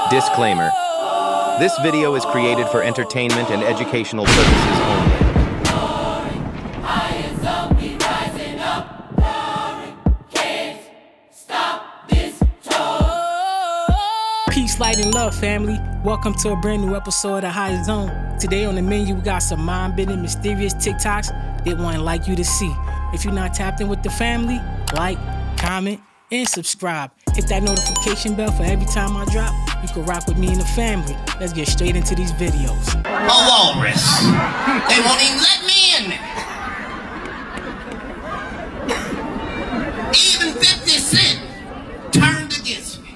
Disclaimer. This video is created for entertainment and educational purposes only. Peace, light, and love, family. Welcome to a brand new episode of The High Zone. Today on the menu, we got some mind-bending, mysterious TikToks that one like you to see. If you're not tapped in with the family, like, comment, and subscribe. Hit that notification bell for every time I drop. You can rock with me and the family. Let's get straight into these videos. A walrus. They won't even let me in there. Even 50 Cent turned against me.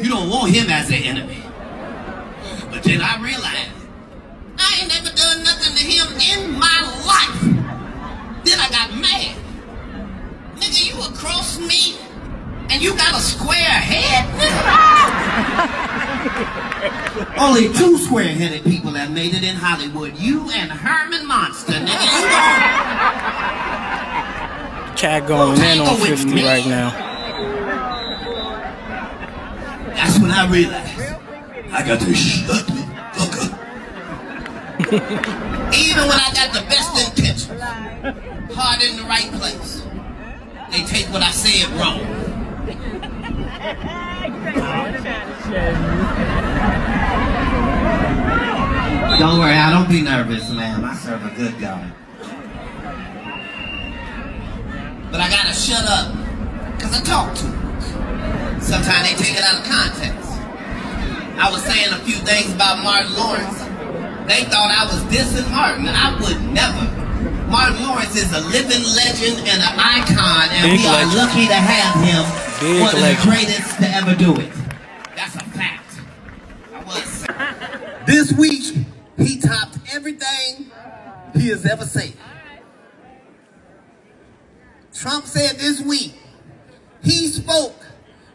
You don't want him as an enemy. But then I realized I ain't never done nothing to him in my life. Then I got mad. Nigga, you across me and you got a square head? Only two square-headed people have made it in Hollywood. You and Herman Monster, nigga. You Cat going in on 50 right now. That's when I realized I got to shut the fuck up. Even when I got the best intentions, heart in the right place, they take what I said wrong. Don't worry, I don't be nervous, ma'am. I serve a good God. But I gotta shut up, because I talk too much. Sometimes they take it out of context. I was saying a few things about Martin Lawrence. They thought I was dissing Martin, and I would never. Martin Lawrence is a living legend and an icon, and we are lucky to have him, one of the greatest to ever do it. That's a fact. I was. This week, he topped everything he has ever said. Trump said this week, he spoke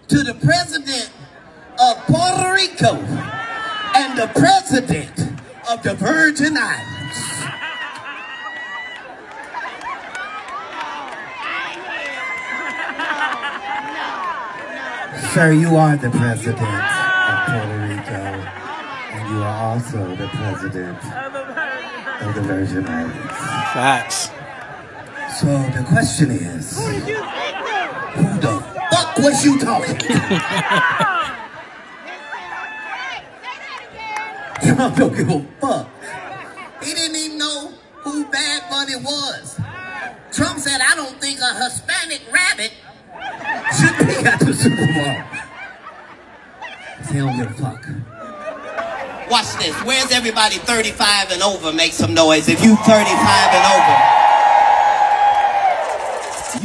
to the president of Puerto Rico and the president of the Virgin Islands. Sir, you are the president of Puerto Rico, and you are also the president of the Virgin Islands. Facts. So the question is, who the fuck was you talking to? Trump don't give a fuck. He didn't even know who Bad Bunny was. Trump said, I don't think a Hispanic rabbit should be at the Super Bowl. He don't give a fuck. Watch this. Where's everybody 35 and over? Make some noise. If you 35 and over,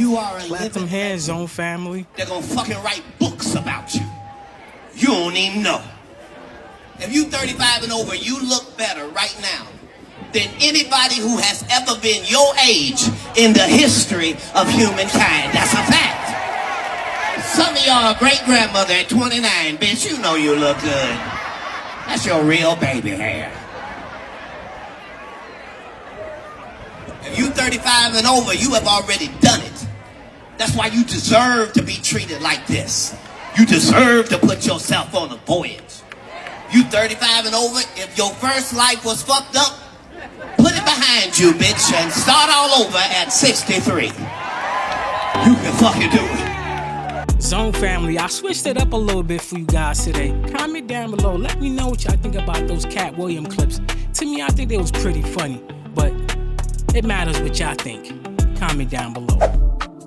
you are a Clap them hands, Zone family. They're gonna fucking write books about you. You don't even know. If you 35 and over, you look better right now than anybody who has ever been your age in the history of humankind. That's a fact. Some of y'all great-grandmother at 29, bitch, you know you look good. That's your real baby hair. If you 35 and over, you have already done it. That's why you deserve to be treated like this. You deserve to put yourself on a voyage. You 35 and over, if your first life was fucked up, put it behind you, bitch, and start all over at 63. You can fucking do it. Zone family, I switched it up a little bit for you guys today. Comment down below. Let me know what y'all think about those Katt Williams clips. To me, I think they was pretty funny, but it matters what y'all think. Comment down below.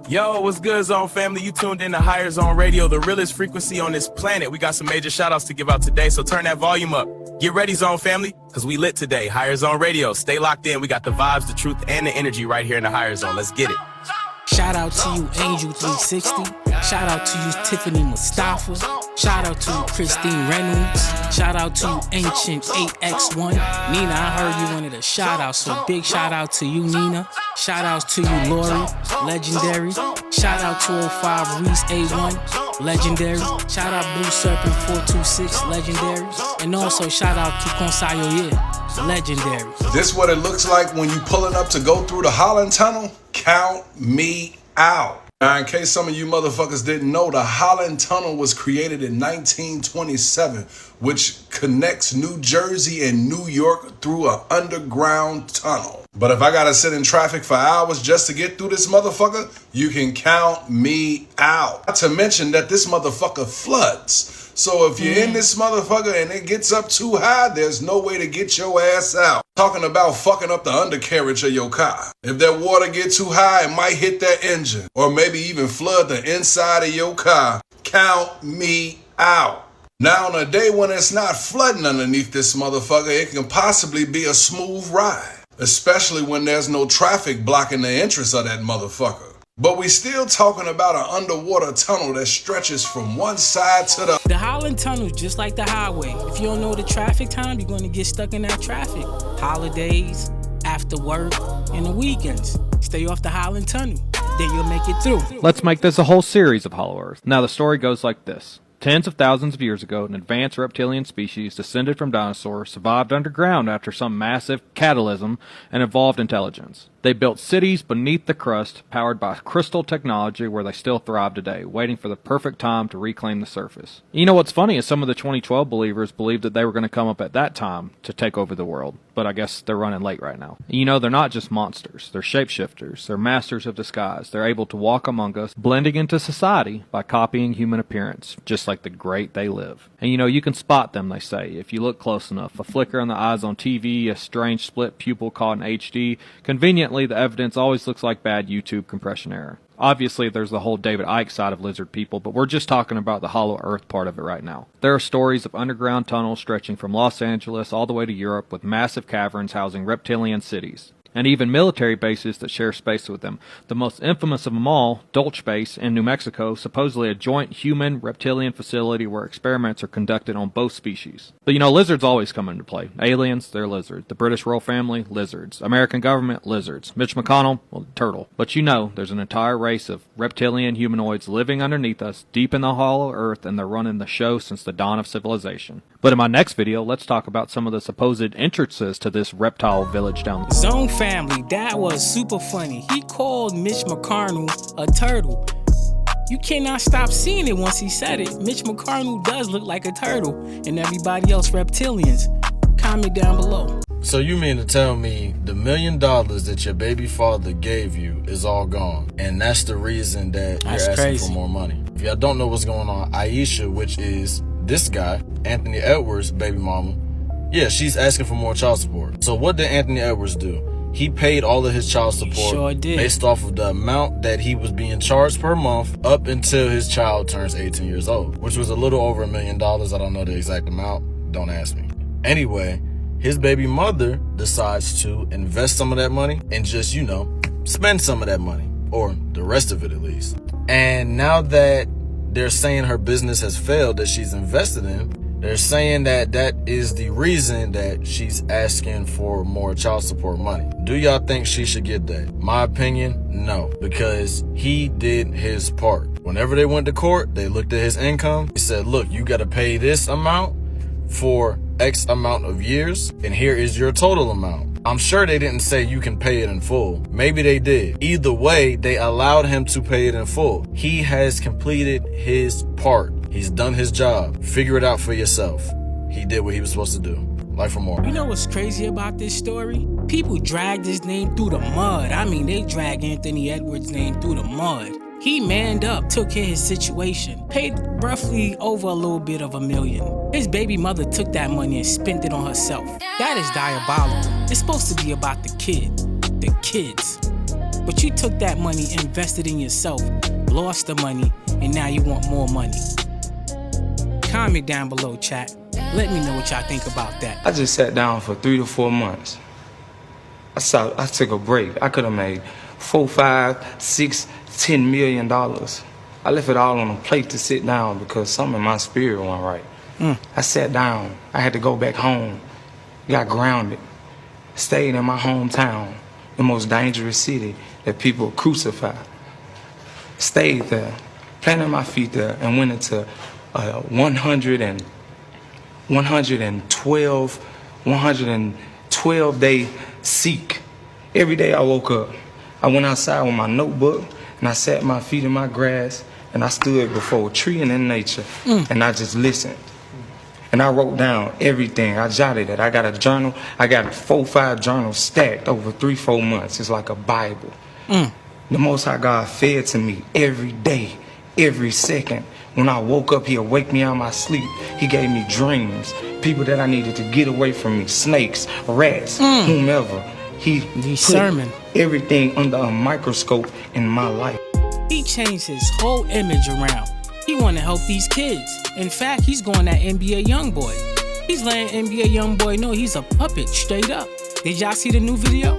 Yo, what's good, Zone family? You tuned in to Higher Zone Radio, the realest frequency on this planet. We got some major shout-outs to give out today, so turn that volume up. Get ready, Zone family, because we lit today. Higher Zone Radio. Stay locked in. We got the vibes, the truth, and the energy right here in the Higher Zone. Let's get it. Shout out to you, Angel360. Shout out to you, Tiffany Mustafa. Shout out to you, Christine Reynolds. Shout out to you, Ancient 8X1. Nina, I heard you wanted a shout out, so big shout out to you, Nina. Shout outs to you, Lori, legendary. Shout out to 05 Reese A1, legendary. Shout out Blue Serpent 426, legendary. And also shout out to Consayoye, legendary. This what it looks like when you pulling up to go through the Holland Tunnel? Count me out. Now, in case some of you motherfuckers didn't know, the Holland Tunnel was created in 1927, which connects New Jersey and New York through an underground tunnel. But if I gotta sit in traffic for hours just to get through this motherfucker, you can count me out. Not to mention that this motherfucker floods. So if you're in this motherfucker and it gets up too high, there's no way to get your ass out. Talking about fucking up the undercarriage of your car. If that water gets too high, it might hit that engine. Or maybe even flood the inside of your car. Count me out. Now on a day when it's not flooding underneath this motherfucker, it can possibly be a smooth ride. Especially when there's no traffic blocking the entrance of that motherfucker. But we still talking about an underwater tunnel that stretches from one side to the... The Holland Tunnel is just like the highway. If you don't know the traffic time, you're going to get stuck in that traffic. Holidays, after work, and the weekends. Stay off the Holland Tunnel. Then you'll make it through. Let's make this a whole series of Hollow Earth. Now the story goes like this. Tens of thousands of years ago, an advanced reptilian species descended from dinosaurs, survived underground after some massive catalysm, and evolved intelligence. They built cities beneath the crust, powered by crystal technology where they still thrive today, waiting for the perfect time to reclaim the surface. You know what's funny is some of the 2012 believers believed that they were going to come up at that time to take over the world, but I guess they're running late right now. You know, they're not just monsters, they're shapeshifters, they're masters of disguise. They're able to walk among us, blending into society by copying human appearance, just like the great they live. And you know, you can spot them, they say, if you look close enough. A flicker in the eyes on TV, a strange split pupil caught in HD. Conveniently, the evidence always looks like bad YouTube compression error. Obviously, there's the whole David Icke side of lizard people, but we're just talking about the Hollow Earth part of it right now. There are stories of underground tunnels stretching from Los Angeles all the way to Europe with massive caverns housing reptilian cities. And even military bases that share space with them. The most infamous of them all, Dulce Base in New Mexico, supposedly a joint human-reptilian facility where experiments are conducted on both species. But you know, lizards always come into play. Aliens, they're lizards. The British royal family, lizards. American government, lizards. Mitch McConnell, well, turtle. But you know, there's an entire race of reptilian humanoids living underneath us, deep in the hollow earth, and they're running the show since the dawn of civilization. But in my next video, let's talk about some of the supposed entrances to this reptile village down the Zone family, that was super funny. He called Mitch McConnell a turtle. You cannot stop seeing it once he said it. Mitch McConnell does look like a turtle, and everybody else reptilians. Comment down below. So you mean to tell me the $1 million that your baby father gave you is all gone, and that's the reason that you're asking crazy for more money? If y'all don't know what's going on, Aisha, which is this guy, Anthony Edwards' baby mama, yeah, she's asking for more child support. So what did Anthony Edwards do? He paid all of his child support based off of the amount that he was being charged per month up until his child turns 18 years old, which was a little over $1 million. I don't know the exact amount. Don't ask me. Anyway, his baby mother decides to invest some of that money and just, you know, spend some of that money, or the rest of it at least. And now that they're saying her business has failed that she's invested in, they're saying that that is the reason that she's asking for more child support money. Do y'all think she should get that? My opinion, no, because he did his part. Whenever they went to court, they looked at his income. He said, look, you got to pay this amount for X amount of years, and here is your total amount. I'm sure they didn't say you can pay it in full. Maybe they did. Either way, they allowed him to pay it in full. He has completed his part. He's done his job. Figure it out for yourself. He did what he was supposed to do. Life for more. You know what's crazy about this story? People dragged his name through the mud. I mean, they dragged Anthony Edwards' name through the mud. He manned up, took care of his situation, paid roughly over a little bit of $1 million. His baby mother took that money and spent it on herself. That is diabolical. It's supposed to be about the kids. But you took that money, invested in yourself, lost the money, and now you want more money. Comment down below, chat. Let me know what y'all think about that. I just sat down for 3 to 4 months. I took a break. I could have made $4, $5, $6, $10 million. I left it all on a plate to sit down because something in my spirit wasn't right. I sat down. I had to go back home. Got grounded. Stayed in my hometown, the most dangerous city that people crucify. Stayed there, planted my feet there, and went into 112 day seek. Every day I woke up, I went outside with my notebook, and I sat my feet in my grass, and I stood before a tree and in nature, and I just listened. And I wrote down everything. I jotted it. I got a journal. I got 4, 5 journals stacked over 3, 4 months. It's like a Bible. The Most High God fed to me every day, every second. When I woke up, He'll wake me out of my sleep. He gave me dreams, people that I needed to get away from me, snakes, rats, whomever. He put everything under a microscope in my life. He changed his whole image around. He want to help these kids. In fact, he's going at NBA Youngboy. He's letting NBA Youngboy know he's a puppet, straight up. Did y'all see the new video?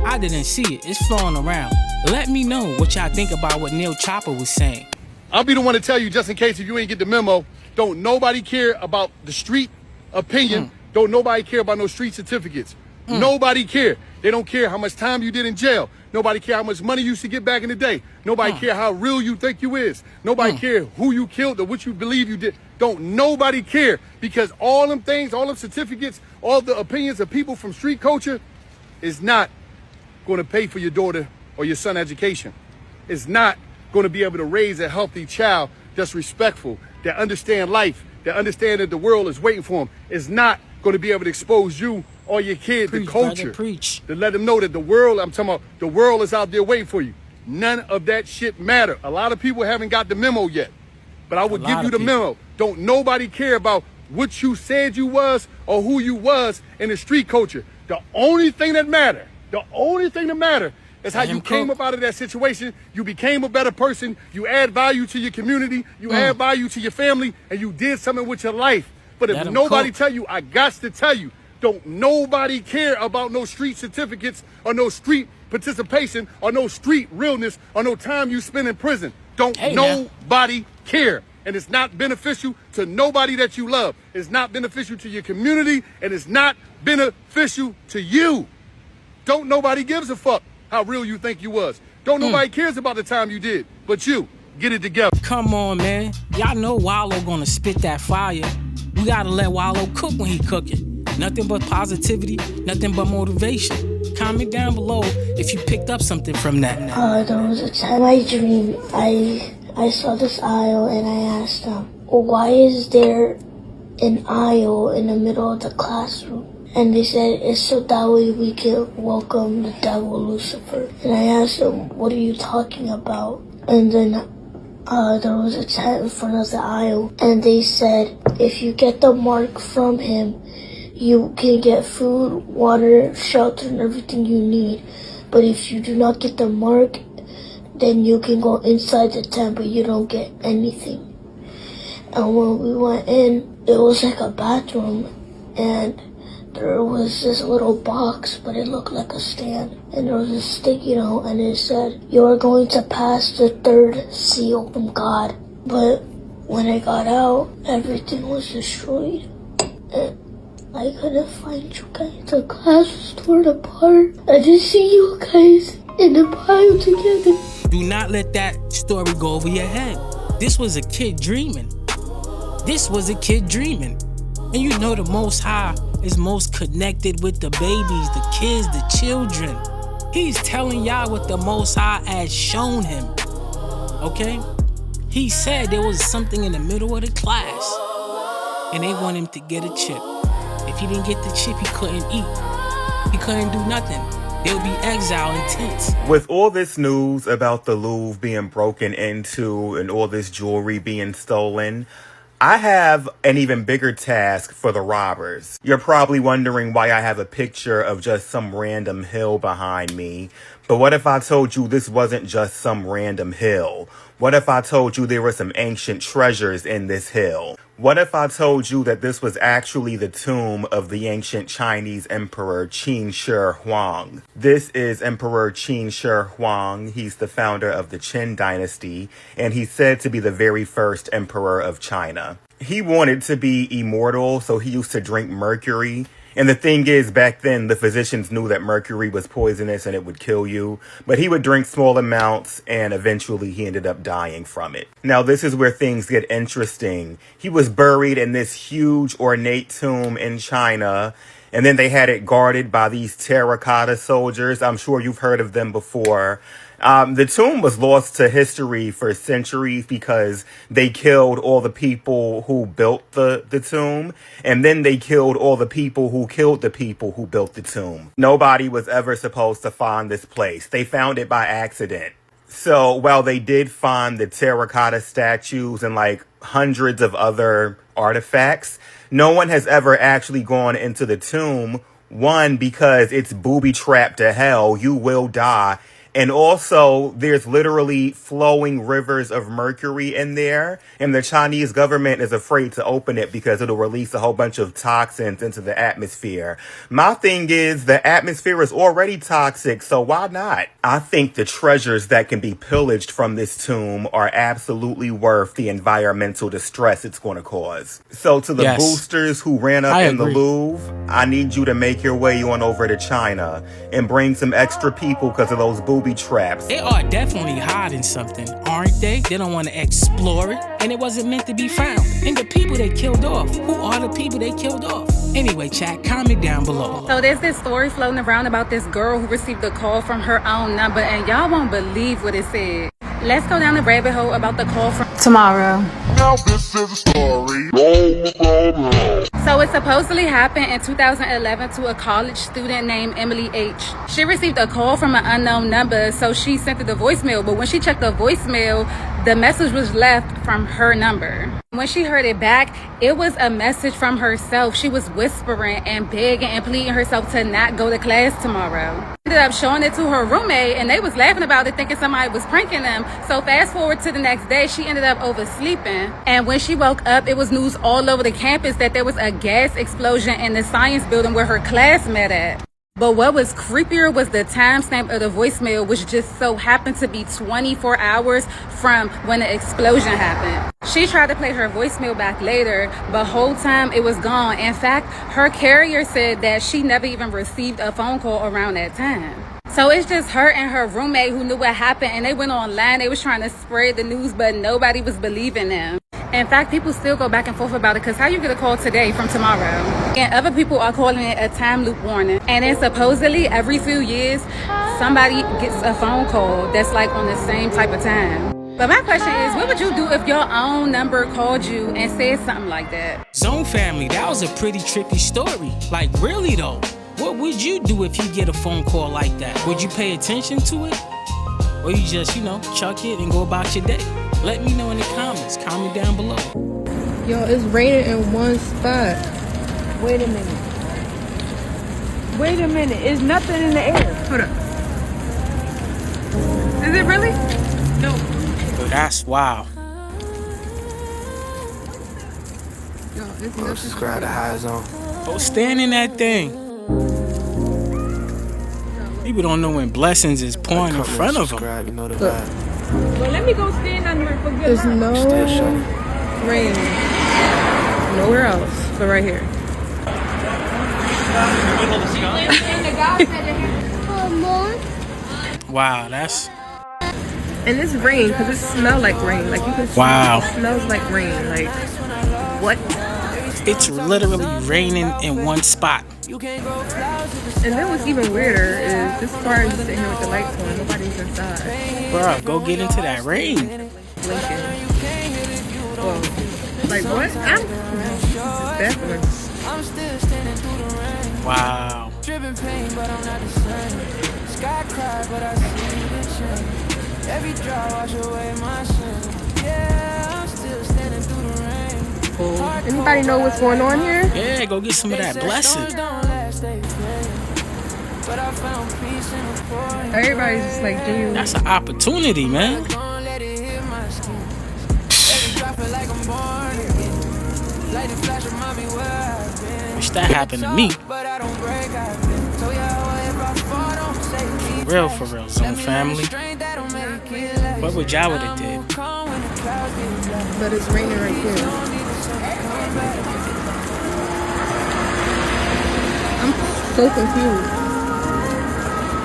I didn't see it. It's flowing around. Let me know what y'all think about what NLE Choppa was saying. I'll be the one to tell you, just in case if you ain't get the memo, don't nobody care about the street opinion. Don't nobody care about no street certificates. Nobody care. They don't care how much time you did in jail. Nobody care how much money you used to get back in the day. Nobody care how real you think you is. Nobody care who you killed or what you believe you did. Don't nobody care, because all them things, all them certificates, all the opinions of people from street culture is not going to pay for your daughter or your son education. It's not going to be able to raise a healthy child that's respectful, that understand life, that understand that the world is waiting for them. It's not going to be able to expose you or your kid to culture, to let them know that the world, I'm talking about, the world is out there waiting for you. None of that shit matter. A lot of people haven't got the memo yet, but I would give you the memo. Don't nobody care about what you said you was or who you was in the street culture. The only thing that matter, is how you came up out of that situation. You became a better person. You add value to your community. You add value to your family, and you did something with your life. But if nobody tell you, I got to tell you, don't nobody care about no street certificates or no street participation or no street realness or no time you spend in prison. Don't nobody care. And it's not beneficial to nobody that you love. It's not beneficial to your community, and it's not beneficial to you. Don't nobody gives a fuck how real you think you was. Don't nobody cares about the time you did, but you. Get it together. Come on, man. Y'all know Wallow gonna spit that fire. We gotta let Wallow cook when he cooking. Nothing but positivity, nothing but motivation. Comment down below if you picked up something from that. There was a time I dreamed I saw this aisle and I asked them, why is there an aisle in the middle of the classroom? And they said, it's so that way we can welcome the devil, Lucifer. And I asked them, what are you talking about? And then there was a tent in front of the aisle, and they said, if you get the mark from him, you can get food, water, shelter, and everything you need. But if you do not get the mark, then you can go inside the tent, but you don't get anything. And when we went in, it was like a bathroom, and there was this little box, but it looked like a stand. And there was a sticky note, and it said, you are going to pass the 3rd seal from God. But when I got out, everything was destroyed. And I couldn't find you guys. The class was torn apart. I just see you guys in a pile together. Do not let that story go over your head. This was a kid dreaming. And you know the Most High is most connected with the babies, the kids, the children. He's telling y'all what the Most High has shown him. Okay? He said there was something in the middle of the class, and they want him to get a chip. If he didn't get the chip, he couldn't eat. He couldn't do nothing. They'll be exiled in tents. With all this news about the Louvre being broken into and all this jewelry being stolen, I have an even bigger task for the robbers. You're probably wondering why I have a picture of just some random hill behind me. But what if I told you this wasn't just some random hill? What if I told you there were some ancient treasures in this hill? What if I told you that this was actually the tomb of the ancient Chinese emperor Qin Shi Huang? This is Emperor Qin Shi Huang. He's the founder of the Qin dynasty, and he's said to be the very first emperor of China. He wanted to be immortal, so he used to drink mercury. And the thing is, back then, the physicians knew that mercury was poisonous and it would kill you. But he would drink small amounts, and eventually he ended up dying from it. Now, this is where things get interesting. He was buried in this huge ornate tomb in China, and then they had it guarded by these terracotta soldiers. I'm sure you've heard of them before. The tomb was lost to history for centuries because they killed all the people who built the tomb, and then they killed all the people who killed the people who built the tomb. Nobody was ever supposed to find this place. They found it by accident. So while they did find the terracotta statues and like hundreds of other artifacts, no one has ever actually gone into the tomb. One, because it's booby-trapped to hell. You will die. And also, there's literally flowing rivers of mercury in there. And the Chinese government is afraid to open it because it'll release a whole bunch of toxins into the atmosphere. My thing is, the atmosphere is already toxic, so why not? I think the treasures that can be pillaged from this tomb are absolutely worth the environmental distress it's going to cause. So to the boosters who ran up in the Louvre, I need you to make your way on over to China and bring some extra people because of those booby traps. They are definitely hiding something, aren't they? They don't want to explore it, and it wasn't meant to be found. And the people they killed off, who are the people they killed off? Anyway, chat, comment down below. So there's this story floating around about this girl who received a call from her own number, and y'all won't believe what it said. Let's go down the rabbit hole about the call from tomorrow. Now this is a story. So it supposedly happened in 2011 to a college student named Emily H. She received a call from an unknown number, so she sent it a voicemail. But when she checked the voicemail, the message was left from her number. When she heard it back, it was a message from herself. She was whispering and begging and pleading herself to not go to class tomorrow. Ended up showing it to her roommate, and they was laughing about it, thinking somebody was pranking them. So fast forward to the next day, she ended up oversleeping. And when she woke up, it was news all over the campus that there was a gas explosion in the science building where her class met at. But what was creepier was the timestamp of the voicemail, which just so happened to be 24 hours from when the explosion happened. She tried to play her voicemail back later, but whole time it was gone. In fact, her carrier said that she never even received a phone call around that time. So it's just her and her roommate who knew what happened, and they went online. They was trying to spread the news, but nobody was believing them. In fact, people still go back and forth about it, because how you get a call today from tomorrow? And other people are calling it a time loop warning. And then supposedly every few years, somebody gets a phone call that's like on the same type of time. But my question is, what would you do if your own number called you and said something like that? Zone family, that was a pretty trippy story. Like, really though, what would you do if you get a phone call like that? Would you pay attention to it? Or you just, chuck it and go about your day? Let me know in the comments. Comment down below. Yo, it's raining in one spot. Wait a minute. It's nothing in the air. Hold up. Is it really? No. Yo, that's wow. Yo, it's nothing. Subscribe to High Zone. Go stand in that thing. People don't know when blessings is pouring in front of them. You know the vibe. Well, let me go stand under it for good. There's no rain. Nowhere else, but right here. Wow, that's... And it's rain, because it smells like rain. Like, you can smell it smells like rain. Like, what? It's literally raining in one spot. And then what's even weirder is this car is sitting here with the lights on. Nobody's inside. Bruh, go get into that rain. Blinking. Whoa. Like what? Wow. Anybody know what's going on here? Yeah, go get some of that blessing. Everybody's just like, dude. That's an opportunity, man. Wish that happened to me. For real, Zone family. What would y'all would have did? But it's raining right here. I'm so confused.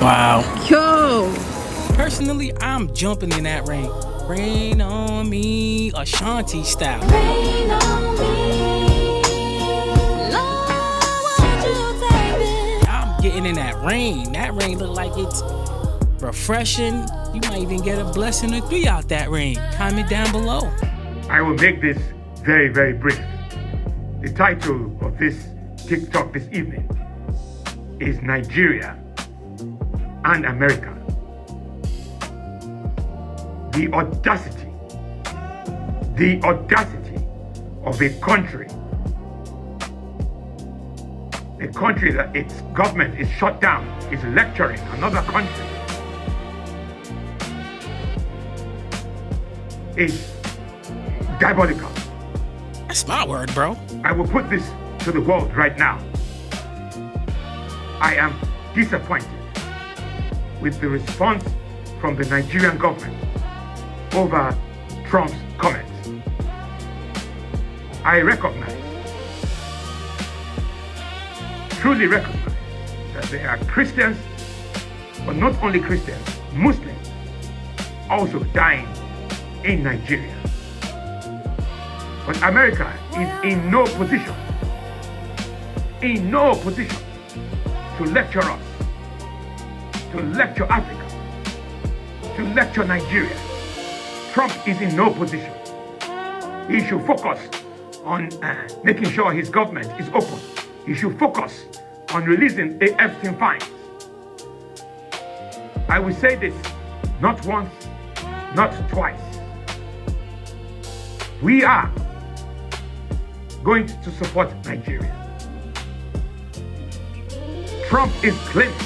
Wow. Yo. Personally, I'm jumping in that rain. Rain on me, Ashanti style. Rain on me. Lord, won't you take me? I'm getting in that rain. That rain look like it's refreshing. You might even get a blessing or 3 out that ring. Comment down below. I will make this very, very brief. The title of this TikTok this evening is Nigeria and America. The audacity of a country that its government is shut down, is lecturing another country, is diabolical. That's my word, bro. I will put this to the world right now. I am disappointed with the response from the Nigerian government over Trump's comments. I truly recognize that there are Christians, but not only Christians, Muslims also dying in Nigeria. But America is in no position to lecture us, to lecture Africa, to lecture Nigeria. Trump is in no position. He should focus on making sure his government is open. He should focus on releasing the Epstein fines. I will say this not once, not twice. We are going to support Nigeria. Trump is claiming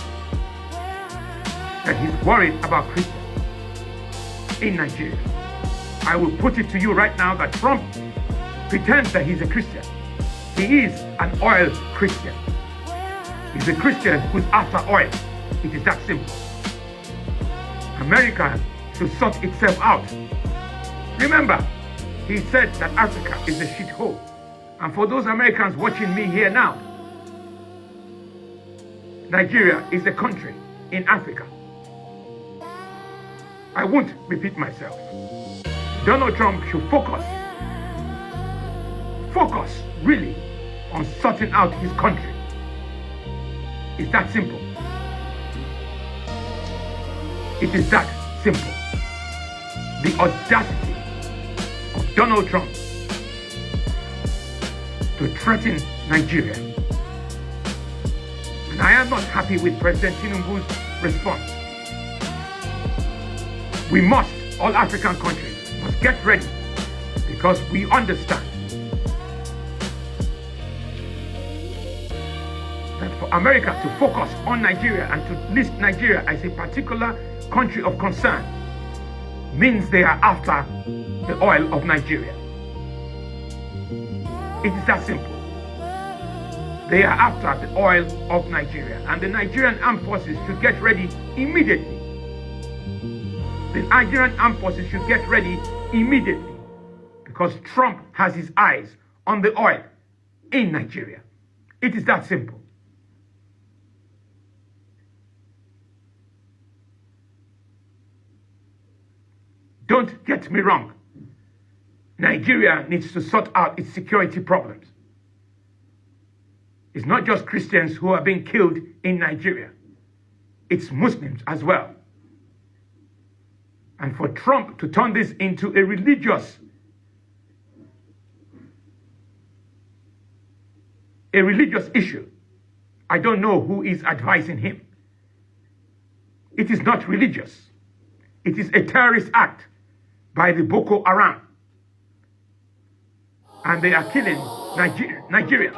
that he's worried about Christians in Nigeria. I will put it to you right now that Trump pretends that he's a Christian. He is an oil Christian. He's a Christian who's after oil. It is that simple. America should sort itself out. Remember, he said that Africa is a shithole. And for those Americans watching me here now, Nigeria is a country in Africa. I won't repeat myself. Donald Trump should focus really on sorting out his country. It's that simple. It is that simple. The audacity of Donald Trump to threaten Nigeria. And I am not happy with President Tinubu's response. We must, all African countries, must get ready because we understand that for America to focus on Nigeria and to list Nigeria as a particular country of concern means they are after the oil of Nigeria. It is that simple. They are after the oil of Nigeria, and the Nigerian armed forces should get ready immediately. The Nigerian armed forces should get ready immediately because Trump has his eyes on the oil in Nigeria. It is that simple. Don't get me wrong. Nigeria needs to sort out its security problems. It's not just Christians who are being killed in Nigeria. It's Muslims as well. And for Trump to turn this into a religious issue, I don't know who is advising him. It is not religious. It is a terrorist act by the Boko Haram. And they are killing Nigerians.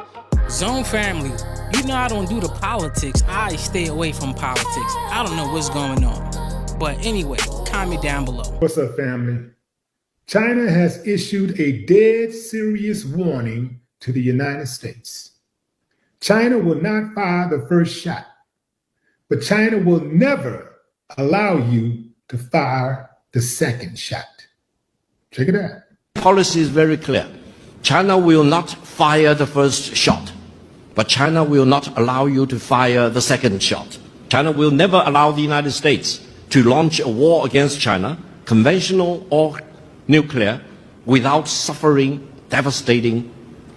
Zone family, you know I don't do the politics. I stay away from politics. I don't know what's going on. But anyway, comment down below. What's up, family? China has issued a dead serious warning to the United States. China will not fire the first shot, but China will never allow you to fire the second shot. Check it out. Policy is very clear. China will not fire the first shot, but China will not allow you to fire the second shot. China will never allow the United States to launch a war against China, conventional or nuclear, without suffering devastating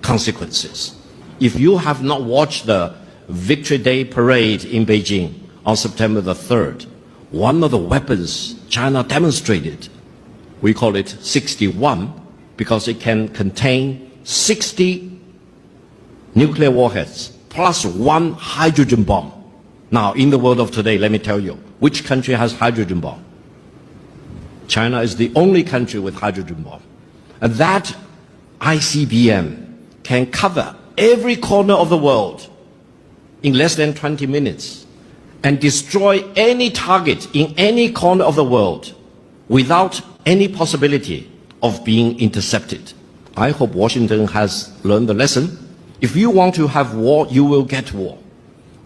consequences. If you have not watched the Victory Day parade in Beijing on September the 3rd, one of the weapons China demonstrated, we call it 61, because it can contain 60 nuclear warheads plus one hydrogen bomb. Now, in the world of today, let me tell you, which country has hydrogen bomb? China is the only country with hydrogen bomb. And that ICBM can cover every corner of the world in less than 20 minutes and destroy any target in any corner of the world without any possibility of being intercepted. I hope Washington has learned the lesson. If you want to have war, you will get war.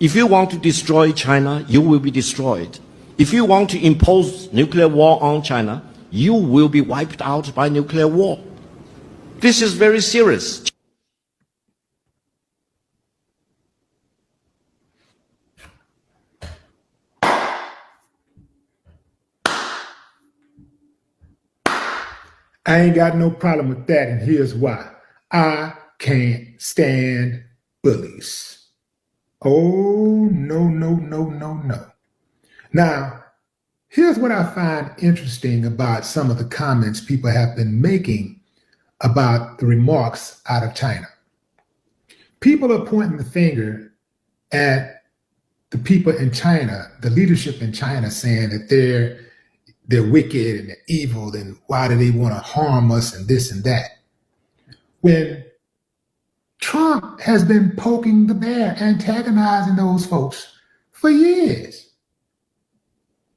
If you want to destroy China, you will be destroyed. If you want to impose nuclear war on China, you will be wiped out by nuclear war. This is very serious. I ain't got no problem with that, and here's why. I can't stand bullies. Oh, no, no, no, no, no. Now, here's what I find interesting about some of the comments people have been making about the remarks out of China. People are pointing the finger at the people in China, the leadership in China, saying that they're wicked and they're evil, and why do they want to harm us and this and that? When Trump has been poking the bear, antagonizing those folks for years.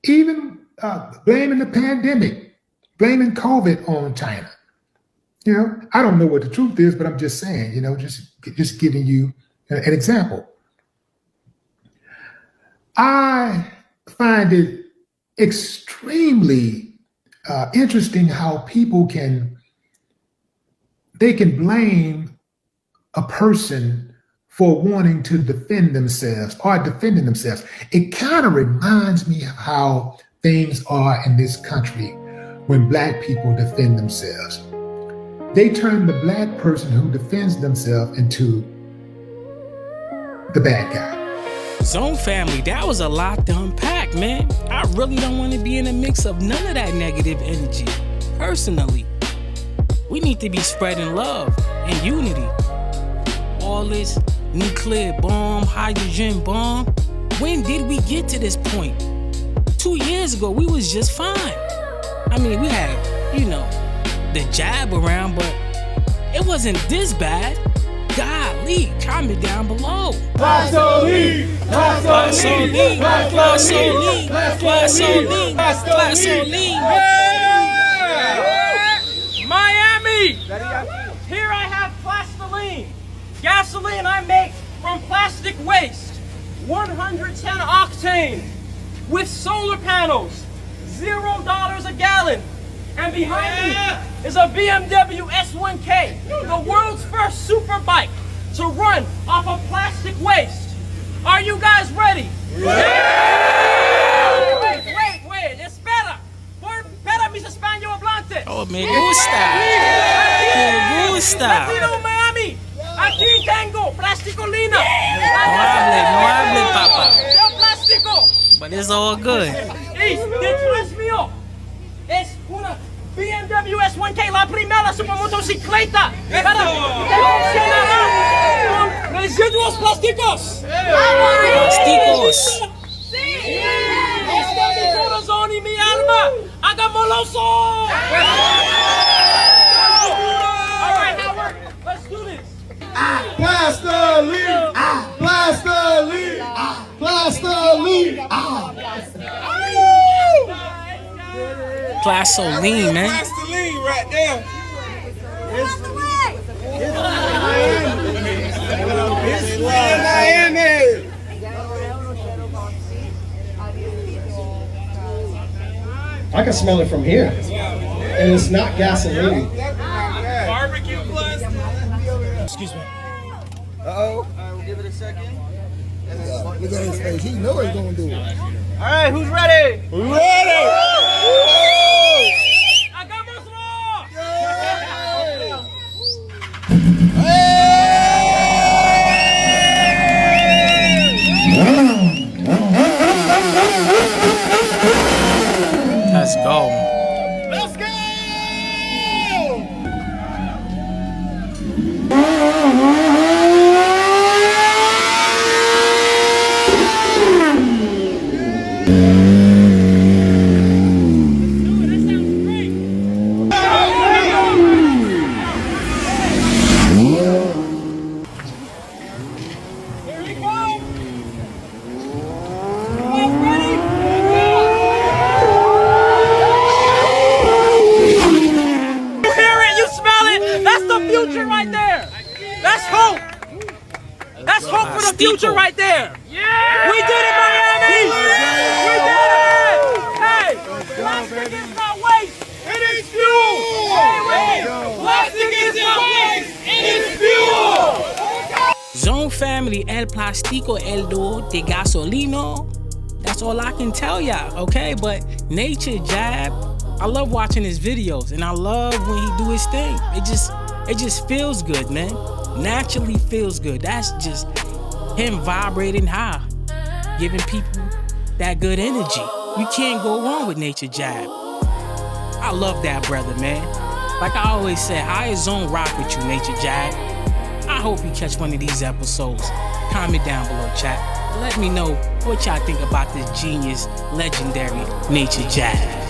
Even blaming the pandemic, blaming COVID on China. You know, I don't know what the truth is, but I'm just saying, you know, just giving you an example. I find it extremely interesting how people can blame a person for wanting to defend themselves or defending themselves. It kind of reminds me of how things are in this country when Black people defend themselves. They turn the Black person who defends themselves into the bad guy. Zone family, that was a lot to unpack, man. I really don't want to be in a mix of none of that negative energy. Personally, we need to be spreading love and unity. All this nuclear bomb, hydrogen bomb. When did we get to this point? 2 years ago, we was just fine. I mean, we had, you know, the jab around, but it wasn't this bad. Golly, comment down below. Plastoline, Plastoline, Plastoline, Plastoline, Plastoline. Miami! Here I have Plastoline. Gasoline I make from plastic waste. 110 octane. With solar panels. $0 a gallon. And behind me is a BMW S1K, the world's first super bike to run off of plastic waste. Are you guys ready? Yeah! Wait, espera. Espera, mis español hablante. Oh, me gusta. Me gusta. Latino Miami. Aquí tengo plasticolina. No hable, papa. Yo plástico. But it's all good. Y detrás mío es una BMW S1K, la primera supermotocicleta para que funcionará con residuos plásticos. Plásticos. Esta es mi corazón y mi alma. Hagámoslo. All right, Howard, let's do this. Plastoline, Plastoline, Plastoline. Plastoline, man. Plastoline right there. It's Miami. I can smell it from here, and it's not gasoline. Barbecue plus. Excuse me. Uh-oh. We'll give it a second. Look at his face. He know he's gonna do it. All right, who's ready? Ready! That's hope for the future right there. Yeah. We did it, Miami. We did it. Hey, plastic is not waste. It is fuel. Hey, plastic is not waste. It is fuel. Zone family, el plastico, el do de gasolino. That's all I can tell y'all, okay? But Nature Jab, I love watching his videos, and I love when he do his thing. It just feels good, man. Naturally feels good. That's just him vibrating high, giving people that good energy. You can't go wrong with Nature Jab. I love that brother, man. Like I always say, higher zone rock with you, Nature Jab. I hope you catch one of these episodes. Comment down below, chat. Let me know what y'all think about this genius, legendary Nature Jab.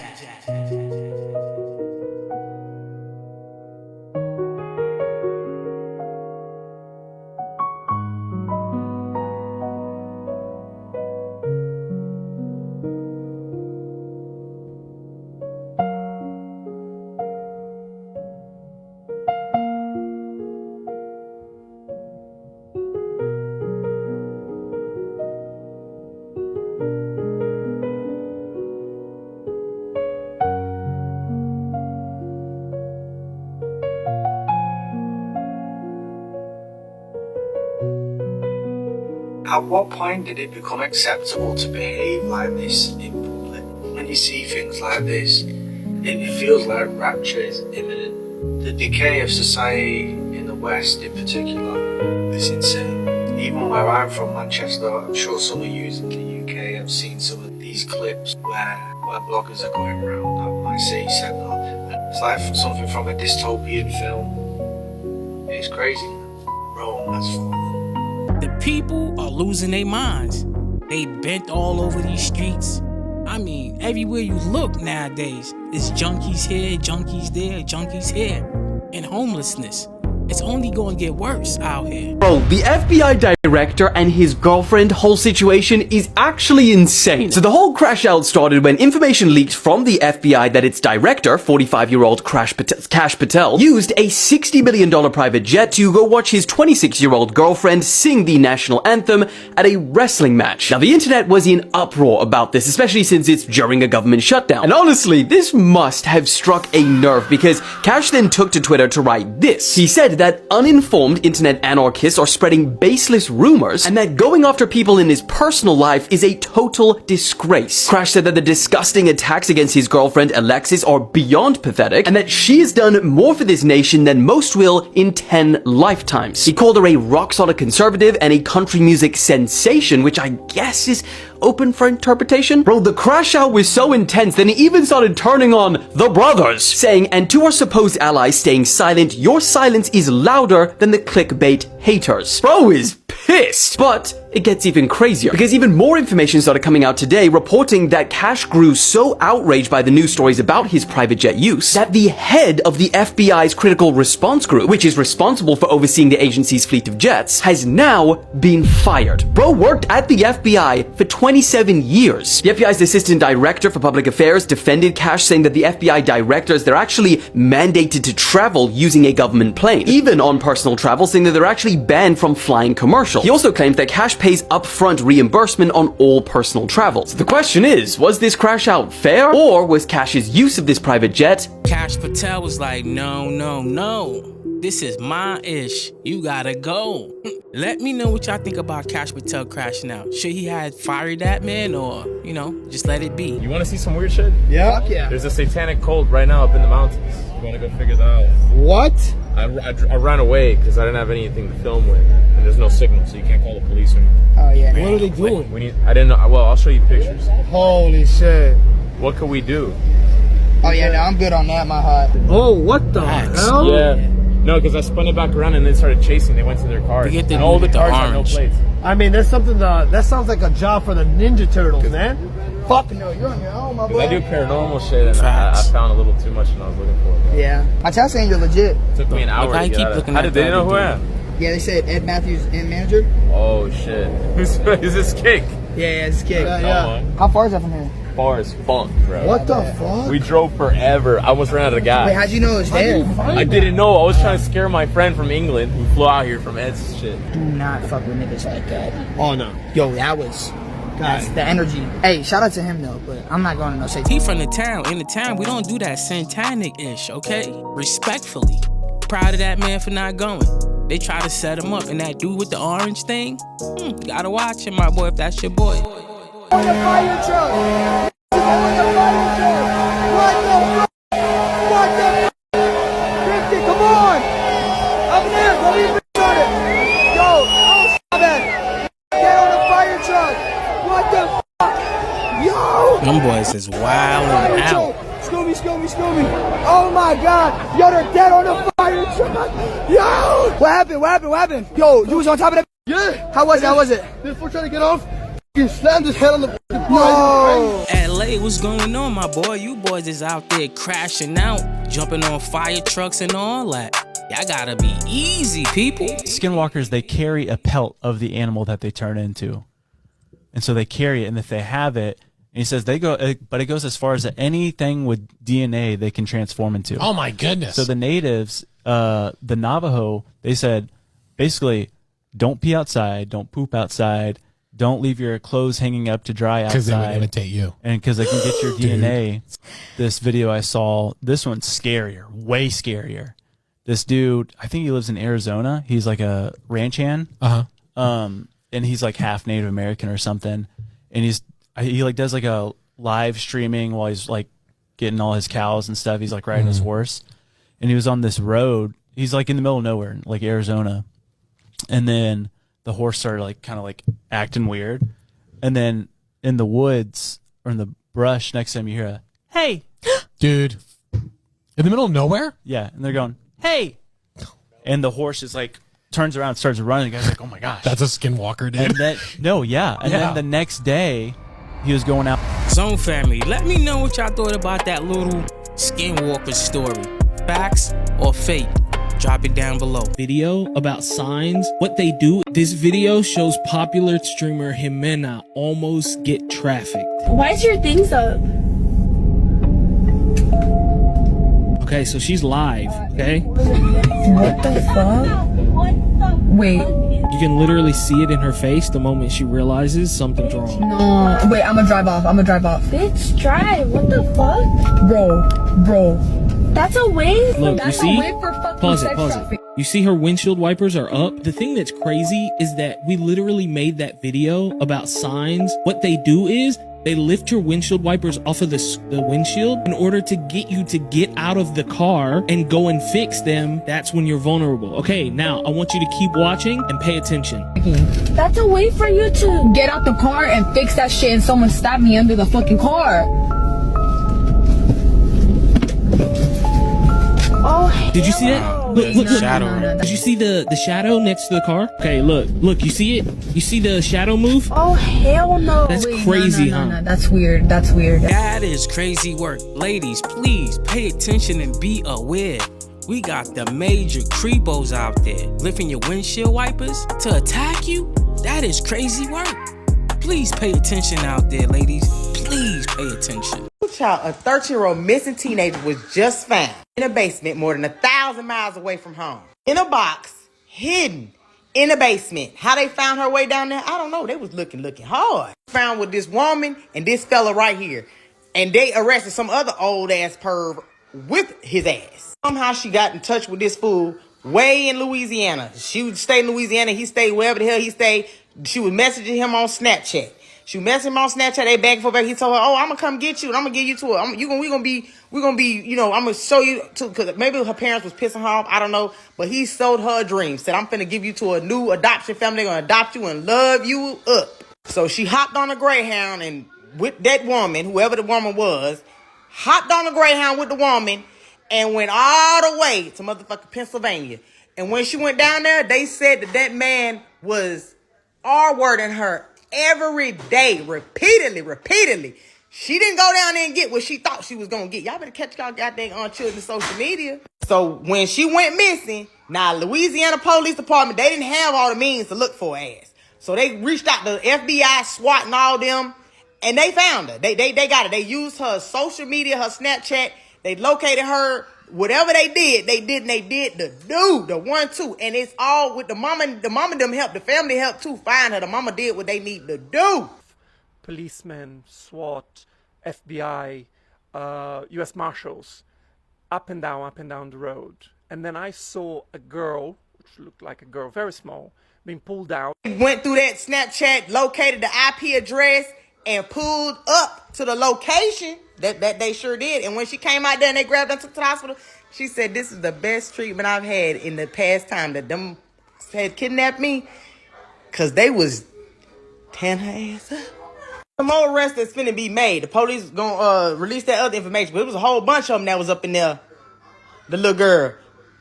At what point did it become acceptable to behave like this in public? When you see things like this, it feels like rapture is imminent. The decay of society in the West in particular is insane. Even where I'm from, Manchester, I'm sure some of you in the UK have seen some of these clips where bloggers are going around my city centre. It's like something from a dystopian film. It's crazy. Rome has fallen. The people are losing their minds. They bent all over these streets. I mean, everywhere you look nowadays, it's junkies here, junkies there, junkies here, and homelessness. It's only going to get worse out here. Bro, the FBI director and his girlfriend whole situation is actually insane. So the whole crash out started when information leaked from the FBI that its director, 45-year-old Kash Patel, used a $60 million private jet to go watch his 26-year-old girlfriend sing the national anthem at a wrestling match. Now, the internet was in uproar about this, especially since it's during a government shutdown. And honestly, this must have struck a nerve because Kash then took to Twitter to write this. He said that uninformed internet anarchists are spreading baseless rumors and that going after people in his personal life is a total disgrace. Kash said that the disgusting attacks against his girlfriend Alexis are beyond pathetic and that she has done more for this nation than most will in 10 lifetimes. He called her a rock-solid conservative and a country music sensation, which I guess is open for interpretation. Bro, the crash out was so intense that he even started turning on the brothers, saying, and to our supposed allies staying silent, your silence is louder than the clickbait haters. Bro is pissed. But it gets even crazier because even more information started coming out today reporting that Kash grew so outraged by the news stories about his private jet use that the head of the FBI's critical response group, which is responsible for overseeing the agency's fleet of jets, has now been fired. Bro worked at the FBI for 27 years. The FBI's assistant director for public affairs defended Kash, saying that the FBI directors, they're actually mandated to travel using a government plane, even on personal travel, saying that they're actually banned from flying commercial. He also claimed that Kash pays upfront reimbursement on all personal travel. So the question is, was this crash out fair, or was Kash's use of this private jet? Kash Patel was like, no, no, no. This is my ish. You gotta go. Let me know what y'all think about Kash Patel crashing out. Should he have fired that man, or, you know, just let it be? You want to see some weird shit? Yeah? Fuck yeah. There's a satanic cult right now up in the mountains. You want to go figure that out? What? I ran away because I didn't have anything to film with, and there's no signal, so you can't call the police or anything. Oh yeah. What are they doing? I didn't know. Well, I'll show you pictures. Holy shit. What could we do? Oh yeah, no, I'm good on that, my heart. Oh, what the hell? Yeah. No, because I spun it back around and they started chasing. They went to their cars. And all the cars have no plates. I mean, there's something that sounds like a job for the Ninja Turtles, man. Fuck no, you're on your own, my boy. I do paranormal shit, and I found a little too much than I was looking for. Yeah. My tell saying you're legit. It took me an hour to get out of it. How did they know who I am? Yeah, they said Ed Matthews and manager. Oh shit. Who's this Kick? Yeah, it's Kick. Yeah. How far is that from here? far as fuck, bro. What the fuck? We drove forever. I almost ran out of gas. Wait, how'd you know it was there? I didn't know. I was trying to scare my friend from England who flew out here from Ed's shit. Do not fuck with niggas like that. Oh no. Yo, that's the energy. Hey, shout out to him though, but I'm not going to no say. He from the town. In the town, we don't do that satanic-ish, okay? Respectfully. Proud of that man for not going. They try to set him up, and that dude with the orange thing, you gotta watch him, my boy, if that's your boy. On the fire truck! On the fire truck! What the fuck? What the fuck? 50, come on! Up there, let me on it! Yo, oh, man! Get on the fire truck! What the fuck? Yo! Them boys is wildin' out. Scooby. Oh my god! Yo, they're dead on the fire truck! Yo! What happened? Yo, you was on top of that? Yeah! How was it? This fool trying to get off. He slammed his head on the No! LA, what's going on, my boy? You boys is out there crashing out, jumping on fire trucks and all that. Y'all gotta be easy, people. Skinwalkers, they carry a pelt of the animal that they turn into. And so they carry it, and if they have it, and he says they go, but it goes as far as anything with DNA they can transform into. Oh my goodness. So the natives, the Navajo, they said, basically, don't pee outside, don't poop outside, don't leave your clothes hanging up to dry outside. Because they would imitate you. And because they can get your DNA. This video I saw, this one's scarier, way scarier. This dude, I think he lives in Arizona. He's like a ranch hand. And he's like half Native American or something. And he like does like a live streaming while he's like getting all his cows and stuff. He's like riding his horse. And he was on this road. He's like in the middle of nowhere, like Arizona. And then the horse started like kind of like acting weird. And then in the woods or in the brush next to him, you hear a, hey. Dude. In the middle of nowhere? Yeah. And they're going, hey. And the horse is like, turns around and starts running. The guy's like, oh my gosh. That's a Skinwalker, dude. And then, then the next day, he was going out. Zone family, let me know what y'all thought about that little Skinwalker story. Facts or fake? Drop it down below. Video about signs, what they do. This video shows popular streamer Jimena almost get trafficked. Why is your things up? Okay, so she's live, okay? What the fuck? Wait. You can literally see it in her face the moment she realizes something's wrong. No. Wait, I'm gonna drive off. Bitch, drive. What the fuck? Bro. That's a wave. Look, That's you see? a wave for fucking Pause sex it. trafficking. You see her windshield wipers are up? The thing that's crazy is that we literally made that video about signs. What they do is they lift your windshield wipers off of the windshield in order to get you to get out of the car and go and fix them. That's when you're vulnerable. Okay, now I want you to keep watching and pay attention. That's a way for you to get out the car and fix that shit and someone stabbed me under the fucking car. Oh, did you see that? Look. Shadow. Did you see the shadow next to the car? Okay, look, you see it? You see the shadow move? Oh, hell no. That's crazy, huh? No, that's weird. That is crazy work. Ladies, please pay attention and be aware. We got the major creepos out there lifting your windshield wipers to attack you. That is crazy work. Please pay attention out there, ladies. Please pay attention. Child, a 13-year-old missing teenager was just found in a basement more than 1,000 miles away from home. In a box, hidden in a basement. How they found her way down there, I don't know. They was looking hard. Found with this woman and this fella right here. And they arrested some other old-ass perv with his ass. Somehow she got in touch with this fool way in Louisiana. She would stay in Louisiana. He stayed wherever the hell he stayed. She was messaging him on Snapchat. She messaged him on Snapchat. They back and forth. He told her, "Oh, I'm gonna come get you, and I'm gonna give you to her. We gonna be, you know, I'm gonna show you to." Because maybe her parents was pissing her off. I don't know. But he sold her a dream. Said, "I'm finna give you to a new adoption family. They're gonna adopt you and love you up." So she hopped on a Greyhound and with that woman, whoever the woman was, hopped on a Greyhound with the woman and went all the way to motherfucking Pennsylvania. And when she went down there, they said that man was R-wording her every day, repeatedly. She didn't go down there and get what she thought she was gonna get. Y'all better catch y'all goddamn on children social media. So when she went missing, now Louisiana Police Department, they didn't have all the means to look for her ass. So they reached out to FBI, SWAT, and all them, And they found her. They got her. They used her social media, her Snapchat. They located her. Whatever they did the 1-2. And it's all with the mama them helped, the family helped too find her. The mama did what they need to do. Policemen, SWAT, FBI, U.S. Marshals, up and down the road. And then I saw a girl, which looked like a girl, very small, being pulled out. Went through that Snapchat, located the IP address, and pulled up to the location that they sure did. And when she came out there and they grabbed her to the hospital, she said, this is the best treatment I've had in the past time that them had kidnapped me, because they was tearing her ass up. Some more arrests that's finna be made. The police gonna release that other information, but it was a whole bunch of them that was up in there. The little girl.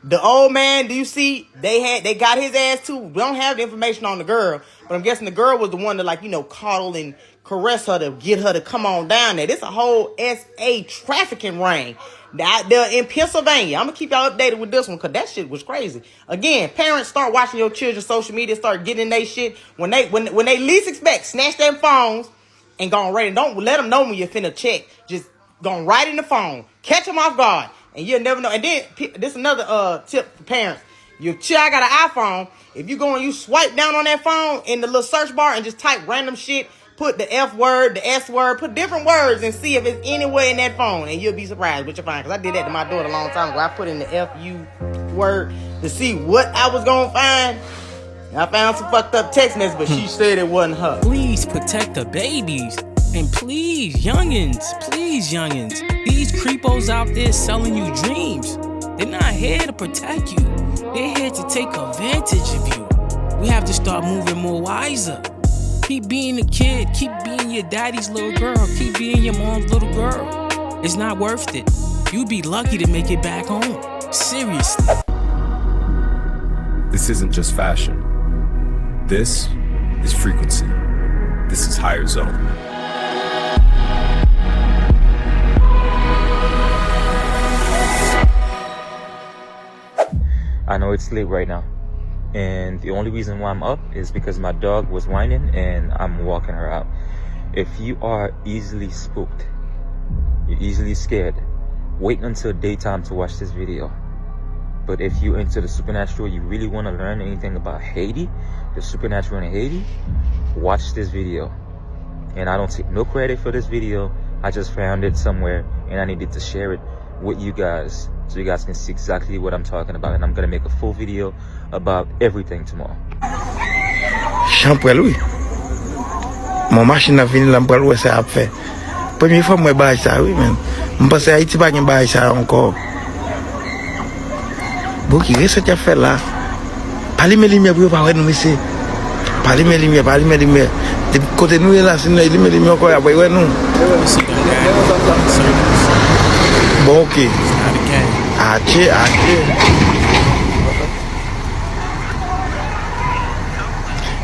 The old man, do you see? They got his ass too. We don't have the information on the girl, but I'm guessing the girl was the one to, like, you know, coddle and caress her to get her to come on down there. This a whole SA trafficking ring out there in Pennsylvania. I'm gonna keep y'all updated with this one, because that shit was crazy. Again, parents, start watching your children's social media, start getting their shit when they least expect. Snatch their phones and go on right. Don't let them know when you're finna check. Just go right in the phone. Catch them off guard. And you'll never know. And then, this is another tip for parents. Your child got an iPhone. If you go and you swipe down on that phone in the little search bar and just type random shit, put the F word, the S word, put different words and see if it's anywhere in that phone. And you'll be surprised what you find. Because I did that to my daughter a long time ago. I put in the FU word to see what I was going to find. And I found some fucked up text messages, but she said it wasn't her. Please protect the babies. And please, youngins, these creepos out there selling you dreams. They're not here to protect you. They're here to take advantage of you. We have to start moving more wiser. Keep being a kid. Keep being your daddy's little girl. Keep being your mom's little girl. It's not worth it. You'd be lucky to make it back home. Seriously. This isn't just fashion. This is frequency. This is higher zone. I know it's late right now, and the only reason why I'm up is because my dog was whining and I'm walking her out. If you are easily spooked, you're easily scared, wait until daytime to watch this video. But if you're into the supernatural, you really want to learn anything about Haiti, the supernatural in Haiti, watch this video. And I don't take no credit for this video. I just found it somewhere and I needed to share it with you guys, so you guys can see exactly what I'm talking about. And I'm gonna make a full video about everything tomorrow. Champrel, oui. Mon machine a fini, l'amprel, ouais, ça a fait. Première fois, moi, bah, ça, oui, même. Je pense que Haïti, pas qu'un bah, ça encore. Bon, qui reste cette affaire là? Parlez mes lumières, vous pas nous, monsieur. Parlez mes lumières, de côté nous, là, sinon, les lumières, encore, après, ouais, nous. Bon, ok. Ache.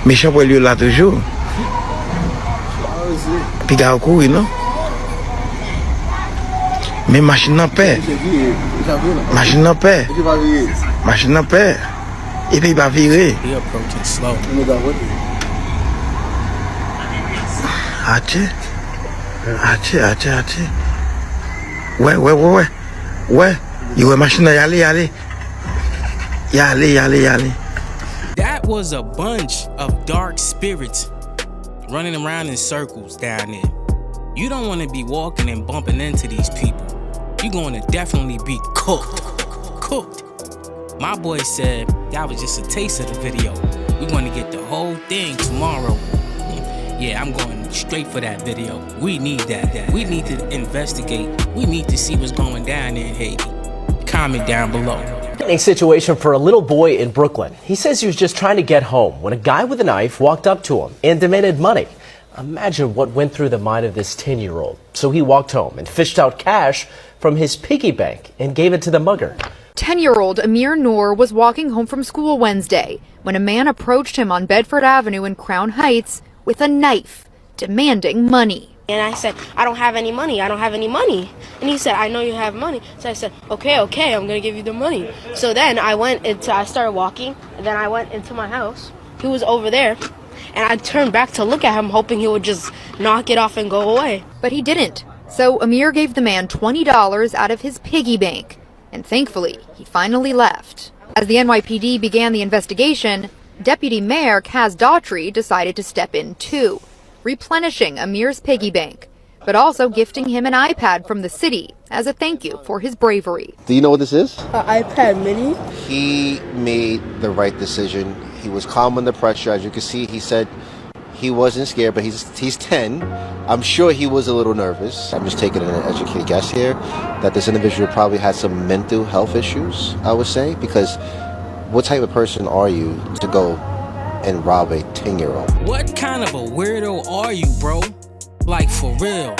Mais Champrel lieu là toujours. Puis il a couru, non? Mais machine n'a pas. Machine n'a pas. Machine n'a pas. Et puis il va virer. Ache. Ouais. You machine yale. That was a bunch of dark spirits running around in circles down there. You don't want to be walking and bumping into these people. You're going to definitely be cooked. My boy said that was just a taste of the video. We're going to get the whole thing tomorrow. Yeah, I'm going straight for that video. We need that. We need to investigate. We need to see what's going down there in Haiti. Comment down below. A situation for a little boy in Brooklyn. He says he was just trying to get home when a guy with a knife walked up to him and demanded money. Imagine what went through the mind of this 10-year-old. So he walked home and fished out cash from his piggy bank and gave it to the mugger. 10-year-old Amir Noor was walking home from school Wednesday when a man approached him on Bedford Avenue in Crown Heights with a knife, demanding money. And I said, I don't have any money. And he said, I know you have money. So I said, okay, I'm going to give you the money. So then I started walking, and then I went into my house. He was over there, And I turned back to look at him, hoping he would just knock it off and go away. But he didn't. So Amir gave the man $20 out of his piggy bank. And thankfully, he finally left. As the NYPD began the investigation, Deputy Mayor Kaz Daughtry decided to step in too, replenishing Amir's piggy bank, but also gifting him an iPad from the city as a thank you for his bravery. Do you know what this is? An iPad mini? He made the right decision. He was calm under pressure. As you can see, he said he wasn't scared, but he's 10. I'm sure he was a little nervous. I'm just taking an educated guess here that this individual probably had some mental health issues, I would say, because what type of person are you to go and rob a 10-year-old? What kind of a weirdo are you, bro? Like, for real.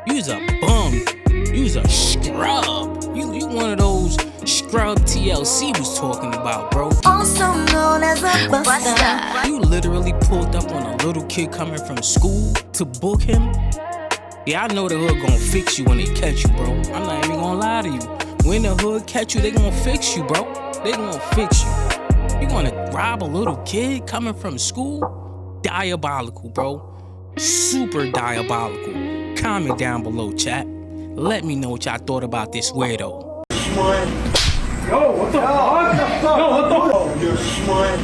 You's a bum. You's a scrub. You one of those scrub TLC was talking about, bro. Also known as a buster. You literally pulled up on a little kid coming from school to book him? Yeah, I know the hood gonna fix you when they catch you, bro. I'm not even gonna lie to you. When the hood catch you, they gonna fix you, bro. They gonna fix you. You gonna rob a little kid coming from school? Diabolical, bro. Super diabolical. Comment down below, chat. Let me know what y'all thought about this weirdo. Yo, what the fuck? Yo, what the fuck? You're smart.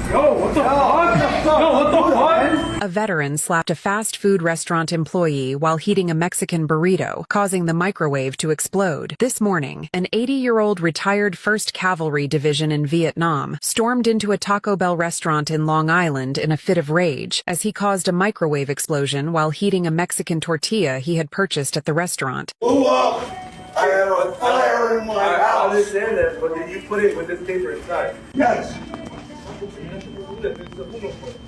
Yo, what the fuck? Yo, what the fuck? A veteran slapped a fast food restaurant employee while heating a Mexican burrito, causing the microwave to explode. This morning, an 80-year-old retired 1st Cavalry Division in Vietnam stormed into a Taco Bell restaurant in Long Island in a fit of rage as he caused a microwave explosion while heating a Mexican tortilla he had purchased at the restaurant. Blew up. I have a fire in my house. I understand that, but did you put it with this paper inside? Yes.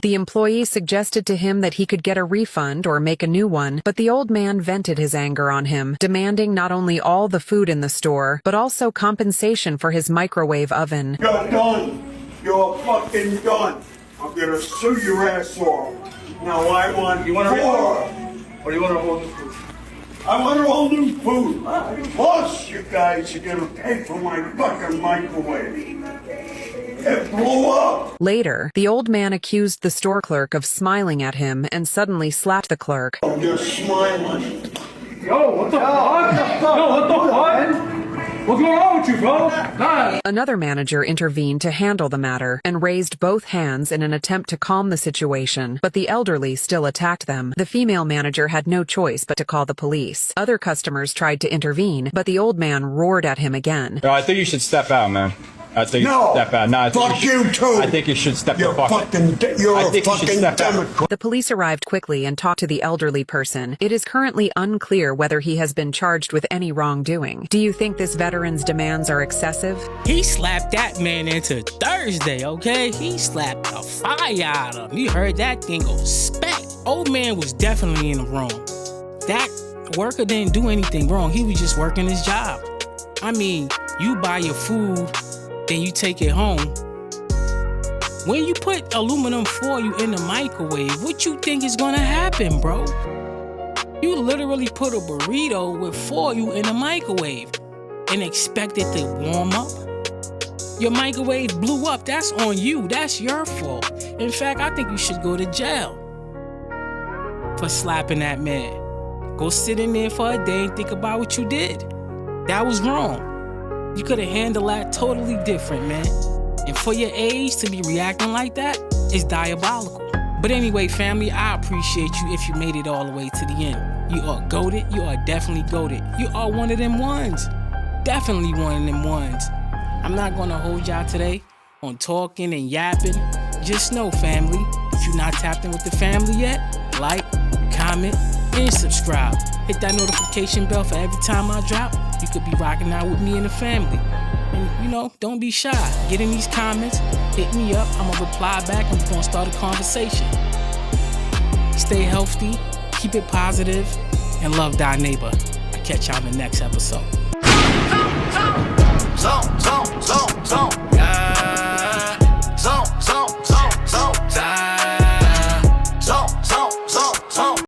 The employee suggested to him that he could get a refund or make a new one, but the old man vented his anger on him, demanding not only all the food in the store, but also compensation for his microwave oven. You're done. You're fucking done. I'm gonna sue your ass off. Now I want more. Or do you want to hold this food? I want all new food. Plus, you guys are gonna pay for my fucking microwave. It blew up. Later, the old man accused the store clerk of smiling at him and suddenly slapped the clerk. You're smiling. Yo, what the fuck? Yo, what the fuck? What's going on with you, bro? Nah. Another manager intervened to handle the matter and raised both hands in an attempt to calm the situation, but the elderly still attacked them. The female manager had no choice but to call the police. Other customers tried to intervene, but the old man roared at him again. No, I think you should step out, man. I think no, step out. No, I think fuck you too. I think you should step you're the fuck fucking, You're a fucking Democrat. The police arrived quickly and talked to the elderly person. It is currently unclear whether he has been charged with any wrongdoing. Do you think this veteran's demands are excessive? He slapped that man into Thursday, okay? He slapped the fire out of him. You heard that thing go spat. Old man was definitely in the wrong. That worker didn't do anything wrong. He was just working his job. I mean, you buy your food, then you take it home. When you put aluminum foil in the microwave, what you think is gonna happen, bro? You literally put a burrito with foil in the microwave and expect it to warm up? Your microwave blew up. That's on you. That's your fault. In fact, I think you should go to jail for slapping that man. Go sit in there for a day and think about what you did. That was wrong. You could have handled that totally different, man. And for your age to be reacting like that is diabolical. But anyway, family, I appreciate you if you made it all the way to the end. You are goated. You are definitely goated. You are one of them ones. Definitely one of them ones. I'm not going to hold y'all today on talking and yapping. Just know, family, if you're not tapped in with the family yet, like, comment, and subscribe. Hit that notification bell for every time I drop. You could be rocking out with me and the family. And, you know, don't be shy. Get in these comments, hit me up. I'm going to reply back and we're going to start a conversation. Stay healthy, keep it positive, and love thy neighbor. I'll catch y'all in the next episode. Zone, zone, zone, zone. Yeah. Zone, zone, zone, zone.